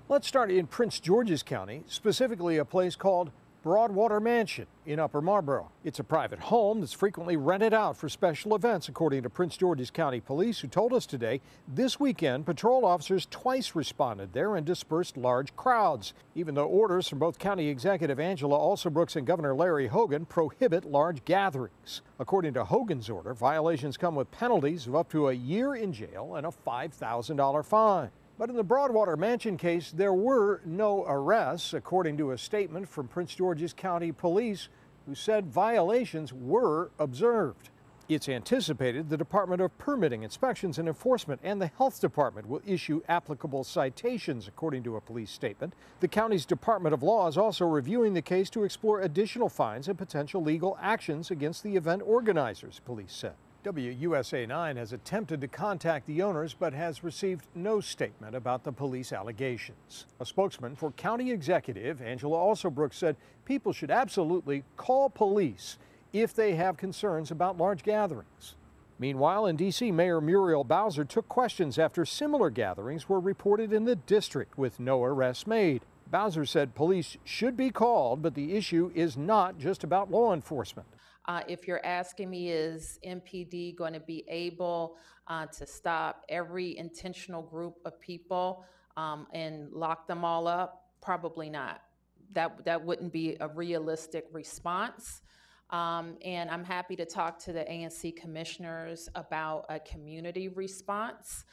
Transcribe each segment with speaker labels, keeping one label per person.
Speaker 1: Let's start in Prince George's County, specifically a place called Broadwater Mansion in Upper Marlboro. It's a private home that's frequently rented out for special events, according to Prince George's County Police, who told us today this weekend patrol officers twice responded there and dispersed large crowds, even though orders from both County Executive Angela Alsobrooks and Governor Larry Hogan prohibit large gatherings. According to Hogan's order, violations come with penalties of up to a year in jail and a $5,000 fine. But in the Broadwater Mansion case, there were no arrests, according to a statement from Prince George's County Police, who said violations were observed. It's anticipated the Department of Permitting, Inspections and Enforcement and the Health Department will issue applicable citations, according to a police statement. The county's Department of Law is also reviewing the case to explore additional fines and potential legal actions against the event organizers, police said. WUSA 9 has attempted to contact the owners but has received no statement about the police allegations. A spokesman for County Executive Angela Alsobrooks said people should absolutely call police if they have concerns about large gatherings. Meanwhile, in D.C., Mayor Muriel Bowser took questions after similar gatherings were reported in the district with no arrests made. Bowser said police should be called, but the issue is not just about law enforcement.
Speaker 2: If you're asking me, is MPD going to be able to stop every intentional group of people and lock them all up? Probably not. That wouldn't be a realistic response. And I'm happy to talk to the ANC commissioners about a community response.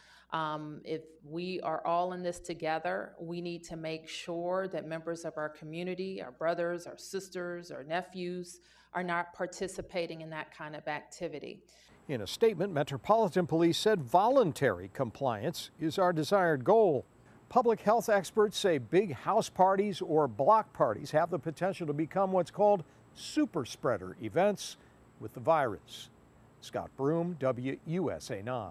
Speaker 2: If we are all in this together, we need to make sure that members of our community, our brothers, our sisters, our nephews, are not participating in that kind of activity.
Speaker 1: In a statement, Metropolitan Police said voluntary compliance is our desired goal. Public health experts say big house parties or block parties have the potential to become what's called super spreader events with the virus. Scott Broom, WUSA 9.